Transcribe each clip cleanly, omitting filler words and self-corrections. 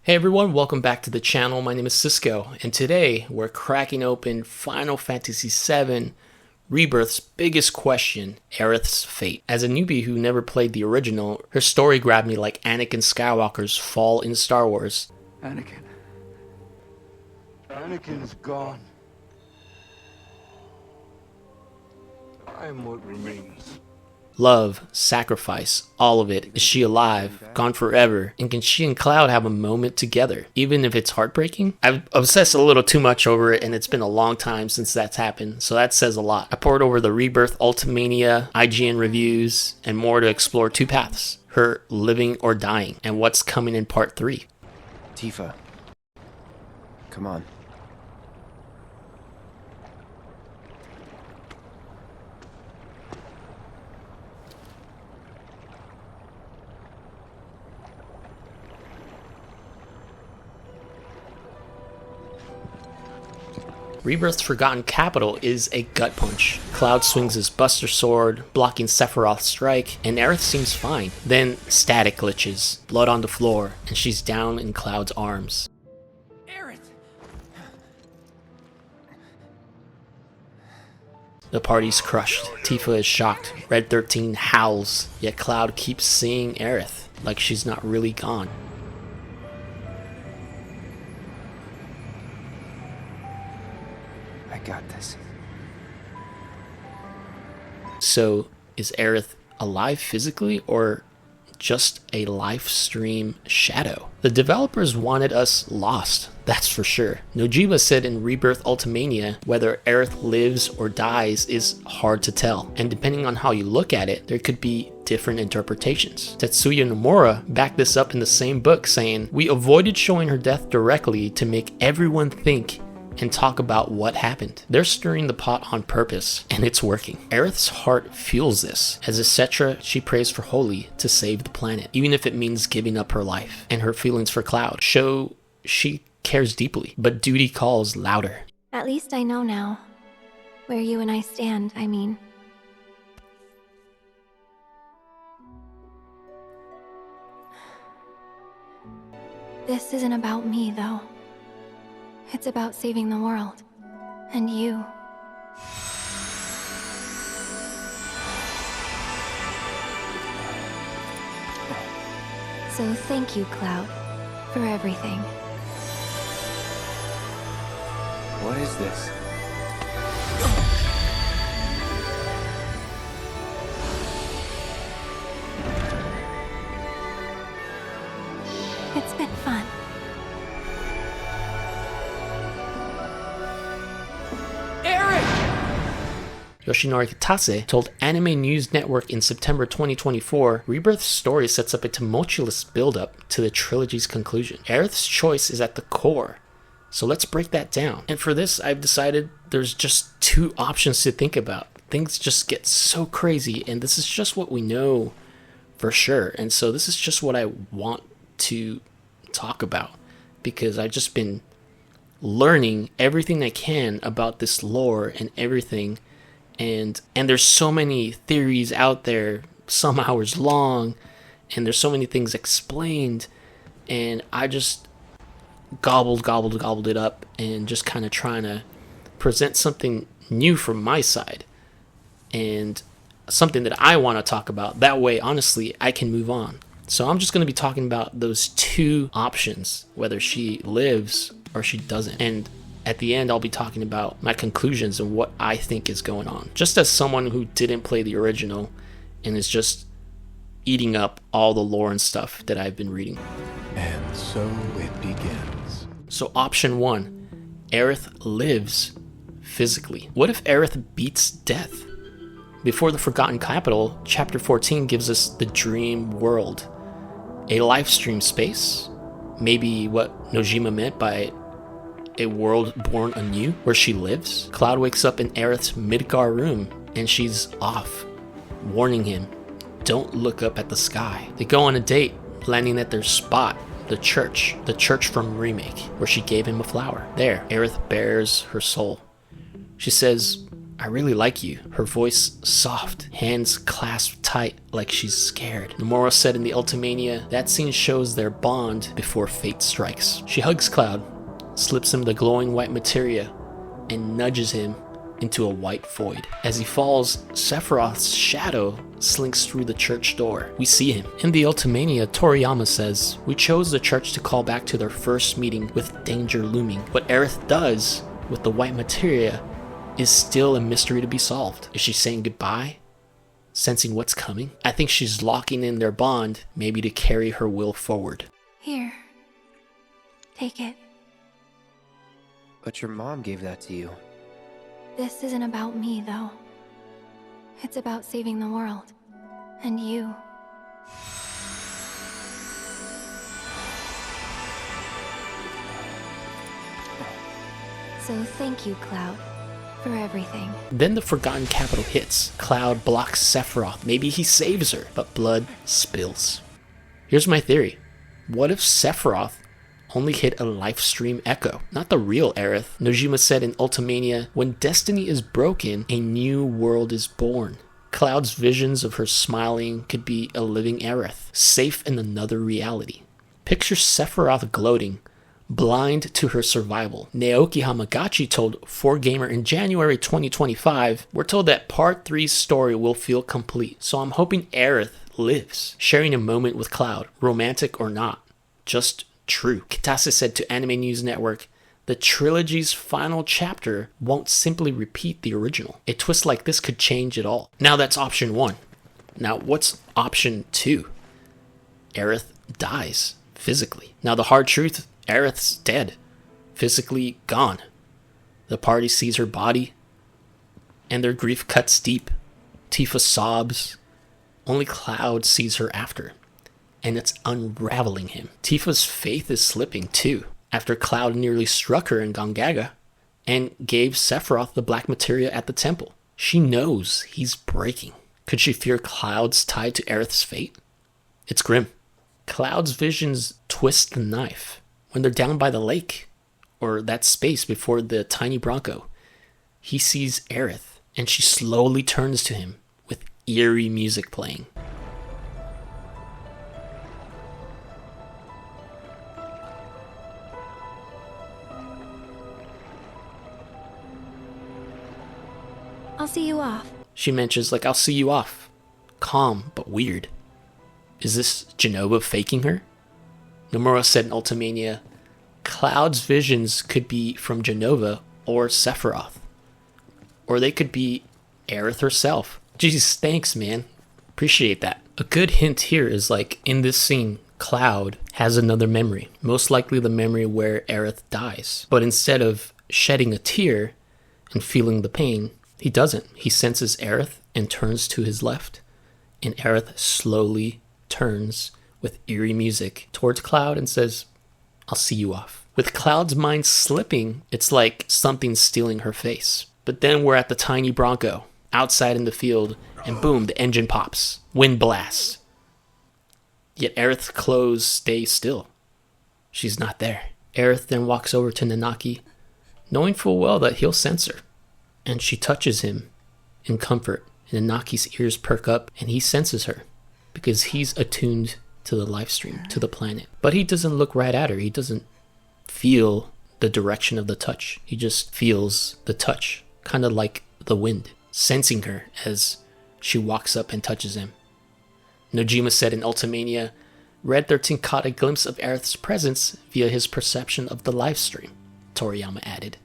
Hey everyone, welcome back to the channel. My name is Cisco, and today we're cracking open Final Fantasy VII Rebirth's biggest question, Aerith's fate. As a newbie who never played the original, her story grabbed me like Anakin Skywalker's fall in Star Wars. Anakin's gone. I am what remains. Love, sacrifice, all of it. Is she alive? Gone forever? And can she and Cloud have a moment together, even if it's heartbreaking? I've obsessed a little too much over it, and it's been a long time since that's happened, so that says a lot. I poured over the Rebirth Ultimania, IGN reviews, and more to explore two paths: her living or dying, and what's coming in part 3. Tifa, come on. Rebirth's Forgotten Capital is a gut punch. Cloud swings his Buster Sword, blocking Sephiroth's strike, and Aerith seems fine. Then static glitches, blood on the floor, and she's down in Cloud's arms. Aerith! The party's crushed. Tifa is shocked. Red 13 howls, yet Cloud keeps seeing Aerith, like she's not really gone. I got this. So, is Aerith alive physically, or just a live stream shadow? The developers wanted us lost, that's for sure. Nojima said in Rebirth Ultimania, whether Aerith lives or dies is hard to tell, and depending on how you look at it, there could be different interpretations. Tetsuya Nomura backed this up in the same book, saying, "We avoided showing her death directly to make everyone think and talk about what happened. They're stirring the pot on purpose, and it's working." Aerith's heart fuels this. As a Cetra, she prays for Holy to save the planet, even if it means giving up her life. And her feelings for Cloud show she cares deeply, but duty calls louder. At least I know now where you and I stand, I mean. This isn't about me, though. It's about saving the world. And you. So thank you, Cloud, for everything. What is this? It's been fun. Yoshinori Kitase told Anime News Network in September 2024, Rebirth's story sets up a tumultuous build-up to the trilogy's conclusion. Aerith's choice is at the core, so let's break that down. And for this, I've decided there's just two options to think about. Things just get so crazy, and this is just what we know for sure. And so this is just what I want to talk about, because I've just been learning everything I can about this lore and everything. And there's so many theories out there, some hours long, and there's so many things explained, and I just gobbled it up and just kind of trying to present something new from my side and something that I want to talk about. That way, honestly, I can move on. So I'm just going to be talking about those two options, whether she lives or she doesn't. And at the end, I'll be talking about my conclusions and what I think is going on. Just as someone who didn't play the original and is just eating up all the lore and stuff that I've been reading. And so it begins. So option 1, Aerith lives physically. What if Aerith beats death? Before the Forgotten Capital, Chapter 14 gives us the dream world. A live stream space, maybe what Nojima meant by a world born anew, where she lives. Cloud wakes up in Aerith's Midgar room, and she's off, warning him, don't look up at the sky. They go on a date, landing at their spot, the church from Remake, where she gave him a flower. There, Aerith bears her soul. She says, I really like you. Her voice soft, hands clasped tight like she's scared. Nomura said in the Ultimania, that scene shows their bond before fate strikes. She hugs Cloud, slips him the glowing white materia, and nudges him into a white void. As he falls, Sephiroth's shadow slinks through the church door. We see him. In the Ultimania, Toriyama says, we chose the church to call back to their first meeting with danger looming. What Aerith does with the white materia is still a mystery to be solved. Is she saying goodbye? Sensing what's coming? I think she's locking in their bond, maybe to carry her will forward. Here. Take it. But your mom gave that to you. This isn't about me, though. It's about saving the world. And you. So thank you, Cloud, for everything. Then the Forgotten Capital hits. Cloud blocks Sephiroth. Maybe he saves her, but blood spills. Here's my theory. What if Sephiroth only hit a live stream echo, not the real Aerith? Nojima said in Ultimania, when destiny is broken, a new world is born. Cloud's visions of her smiling could be a living Aerith, safe in another reality. Picture Sephiroth gloating, blind to her survival. Naoki Hamagachi told 4Gamer in January 2025, we're told that Part 3's story will feel complete, so I'm hoping Aerith lives, sharing a moment with Cloud, romantic or not, just true. Kitase said to Anime News Network, the trilogy's final chapter won't simply repeat the original. A twist like this could change it all. Now that's option 1. Now what's option 2? Aerith dies, physically. Now the hard truth, Aerith's dead, physically gone. The party sees her body, and their grief cuts deep. Tifa sobs. Only Cloud sees her after, and it's unraveling him. Tifa's faith is slipping too, after Cloud nearly struck her in Gongaga and gave Sephiroth the black materia at the temple. She knows he's breaking. Could she fear Cloud's tied to Aerith's fate? It's grim. Cloud's visions twist the knife. When they're down by the lake, or that space before the tiny Bronco, he sees Aerith, and she slowly turns to him with eerie music playing. I'll see you off. She mentions, like, I'll see you off. Calm, but weird. Is this Jenova faking her? Nomura said in Ultimania, Cloud's visions could be from Jenova or Sephiroth. Or they could be Aerith herself. Jeez, thanks, man. Appreciate that. A good hint here is, like, in this scene, Cloud has another memory. Most likely the memory where Aerith dies. But instead of shedding a tear and feeling the pain, he doesn't. He senses Aerith and turns to his left. And Aerith slowly turns with eerie music towards Cloud and says, I'll see you off. With Cloud's mind slipping, it's like something's stealing her face. But then we're at the tiny Bronco, outside in the field, and boom, the engine pops. Wind blasts. Yet Aerith's clothes stay still. She's not there. Aerith then walks over to Nanaki, knowing full well that he'll sense her. And she touches him in comfort. And Nanaki's ears perk up, and he senses her, because he's attuned to the live stream, to the planet. But he doesn't look right at her. He doesn't feel the direction of the touch. He just feels the touch, kind of like the wind, sensing her as she walks up and touches him. Nojima said in Ultimania, Red 13 caught a glimpse of Aerith's presence via his perception of the live stream, Toriyama added.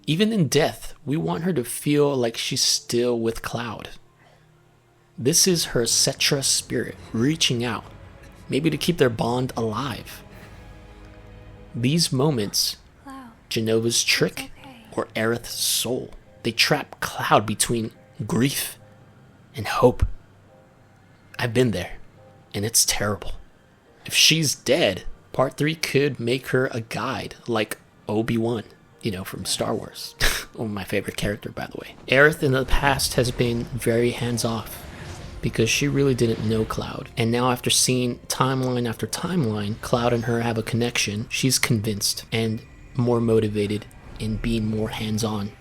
Even in death, we want her to feel like she's still with Cloud. This is her Cetra spirit reaching out, maybe to keep their bond alive. These moments, Cloud, Genova's trick okay. or Aerith's soul, they trap Cloud between grief and hope. I've been there, and it's terrible. If she's dead, Part 3 could make her a guide, like Obi-Wan, from Star Wars. One of my favorite character, by the way. Aerith in the past has been very hands-off, because she really didn't know Cloud. And now after seeing timeline after timeline, Cloud and her have a connection, she's convinced and more motivated in being more hands-on.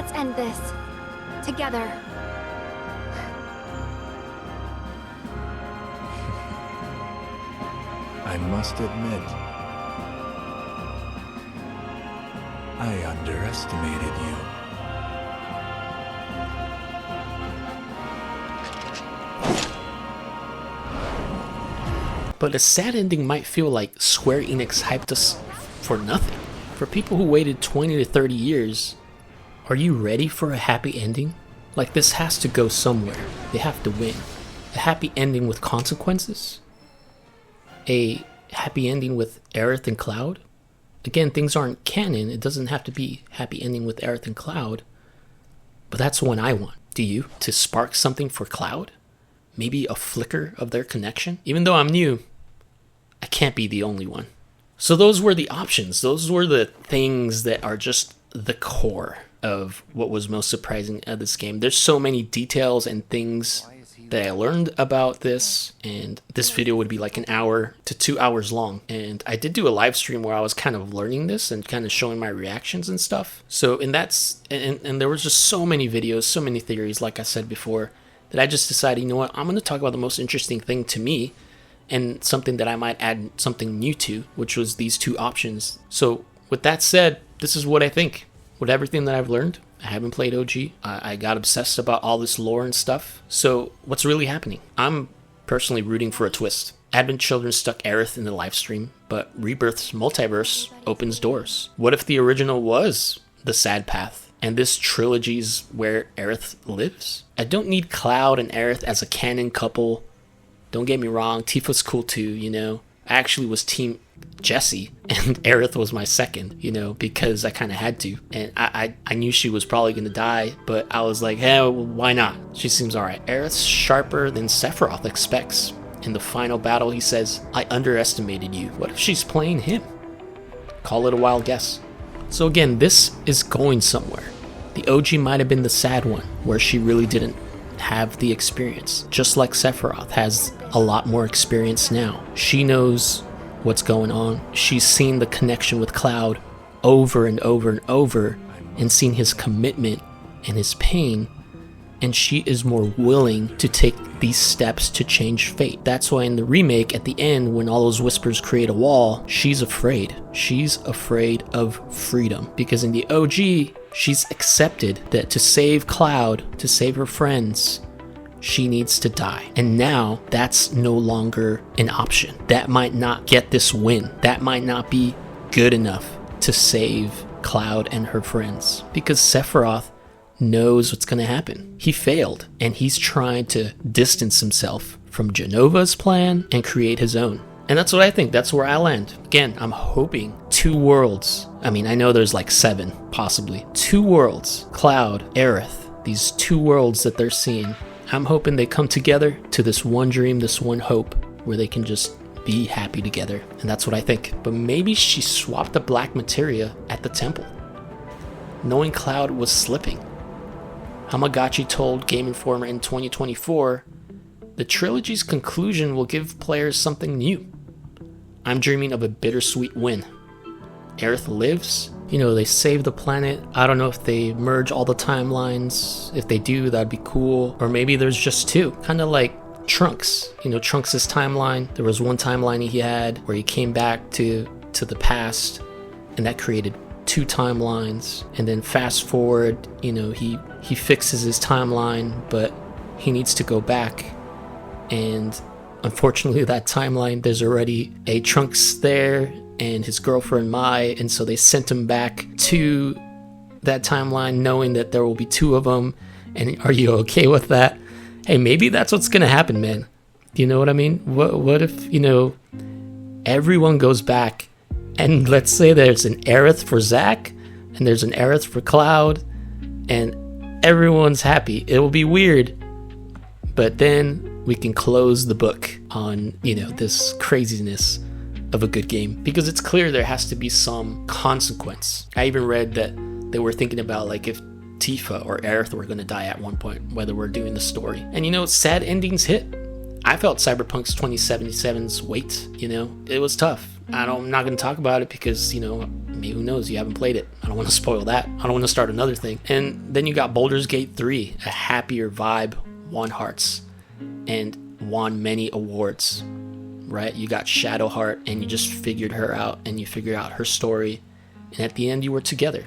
Let's end this. Together. I must admit, I underestimated you. But a sad ending might feel like Square Enix hyped us for nothing. For people who waited 20 to 30 years, are you ready for a happy ending? Like, this has to go somewhere. They have to win. A happy ending with consequences? A happy ending with Aerith and Cloud? Again, things aren't canon. It doesn't have to be happy ending with Aerith and Cloud. But that's one I want. Do you? To spark something for Cloud? Maybe a flicker of their connection? Even though I'm new, I can't be the only one. So those were the options. Those were the things that are just the core of what was most surprising of this game. There's so many details and things that I learned about this, and this video would be like 1 hour to 2 hours long. And I did do a live stream where I was kind of learning this and kind of showing my reactions and stuff. So and there was just so many videos, so many theories, like I said before, that I just decided, you know what, I'm going to talk about the most interesting thing to me and something that I might add something new to, which was these two options. So with that said, this is what I think. With everything that I've learned, I haven't played OG. I got obsessed about all this lore and stuff. So what's really happening? I'm personally rooting for a twist. Advent Children stuck Aerith in the live stream, but Rebirth's multiverse opens doors. What if the original was the sad path, and this trilogy's where Aerith lives? I don't need Cloud and Aerith as a canon couple. Don't get me wrong, Tifa's cool too, you know. I actually was team Jessie, and Aerith was my second, you know, because I kind of had to. And I knew she was probably going to die, but I was like, hey, well, why not? She seems alright. Aerith's sharper than Sephiroth expects. In the final battle, he says, I underestimated you. What if she's playing him? Call it a wild guess. So again, this is going somewhere. The OG might have been the sad one, where she really didn't have the experience. Just like Sephiroth has a lot more experience now. She knows what's going on. She's seen the connection with Cloud over and over and over, and seen his commitment and his pain, and she is more willing to take these steps to change fate. That's why in the remake, at the end, when all those whispers create a wall, she's afraid. She's afraid of freedom. Because in the OG, she's accepted that to save Cloud, to save her friends, she needs to die. And now that's no longer an option. That might not get this win. That might not be good enough to save Cloud and her friends. Because Sephiroth knows what's going to happen. He failed, and he's trying to distance himself from Genova's plan and create his own. And that's what I think. That's where I land. Again, I'm hoping 2 worlds. I mean, I know there's like 7, possibly. 2 worlds. Cloud, Aerith. These 2 worlds that they're seeing. I'm hoping they come together to this one dream, this one hope, where they can just be happy together. And that's what I think. But maybe she swapped the black materia at the temple, knowing Cloud was slipping. Hamagotchi told Game Informer in 2024, the trilogy's conclusion will give players something new. I'm dreaming of a bittersweet win. Aerith lives. You know, they save the planet. I don't know if they merge all the timelines. If they do, that'd be cool. Or maybe there's just 2. Kind of like Trunks. You know, Trunks' timeline. There was one timeline he had where he came back to the past, and that created 2 timelines. And then fast forward, you know, he fixes his timeline, but he needs to go back, and unfortunately that timeline, there's already a Trunks there and his girlfriend Mai, and so they sent him back to that timeline knowing that there will be 2 of them. And are you okay with that? Hey, maybe that's what's gonna happen, man. You know what I mean? What if, you know, everyone goes back, and let's say there's an Aerith for Zack, and there's an Aerith for Cloud, and everyone's happy. It will be weird, but then we can close the book on, you know, this craziness of a good game, because it's clear there has to be some consequence. I even read that they were thinking about like if Tifa or Aerith were going to die at one point, whether we're doing the story. And you know, sad endings hit. I felt Cyberpunk's 2077's weight, it was tough. I'm not going to talk about it because, maybe who knows, you haven't played it. I don't want to spoil that. I don't want to start another thing. And then you got Baldur's Gate 3, a happier vibe, won hearts, and won many awards, right? You got Shadowheart, and you just figured her out, and you figured out her story, and at the end you were together.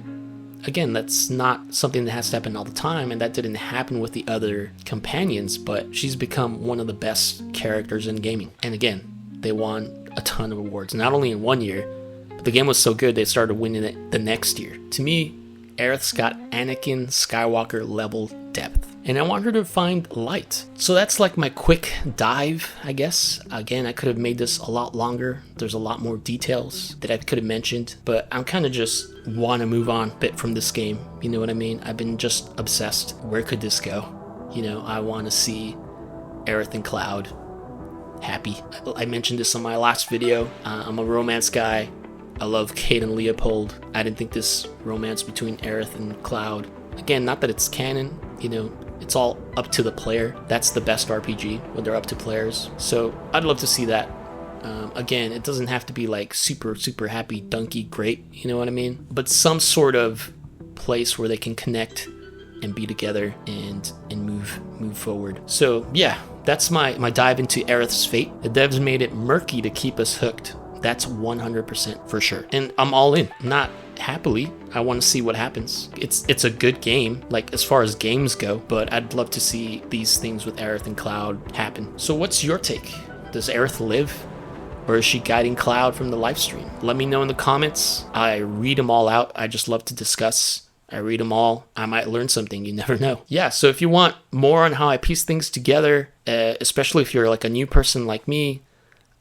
Again, that's not something that has to happen all the time, and that didn't happen with the other companions, but she's become one of the best characters in gaming. And again, they won a ton of awards, not only in 1 year, but the game was so good they started winning it the next year. To me, Aerith's got Anakin Skywalker level depth, and I want her to find light. So that's like my quick dive, I guess. Again, I could have made this a lot longer. There's a lot more details that I could have mentioned, but I'm kind of just want to move on a bit from this game. You know what I mean? I've been just obsessed. Where could this go? I want to see Aerith and Cloud happy. I mentioned this on my last video. I'm a romance guy. I love Kate and Leopold. I didn't think this romance between Aerith and Cloud, again, not that it's canon, it's all up to the player. That's the best RPG, when they're up to players. So I'd love to see that. Again, it doesn't have to be like super, super happy, dunky, great, you know what I mean? But some sort of place where they can connect and be together and move forward. So yeah, that's my dive into Aerith's fate. The devs made it murky to keep us hooked. That's 100% for sure. And I'm all in. Not happily. I want to see what happens. It's a good game, like as far as games go, but I'd love to see these things with Aerith and Cloud happen. So what's your take? Does Aerith live? Or is she guiding Cloud from the live stream? Let me know in the comments. I read them all out. I just love to discuss. I read them all. I might learn something. You never know. Yeah, so if you want more on how I piece things together, especially if you're like a new person like me,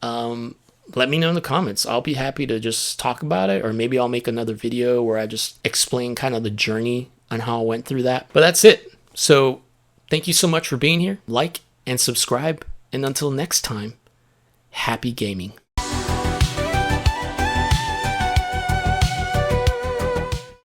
let me know in the comments. I'll be happy to just talk about it, or maybe I'll make another video where I just explain kind of the journey on how I went through that. But that's it. So thank you so much for being here. Like and subscribe. And until next time, happy gaming.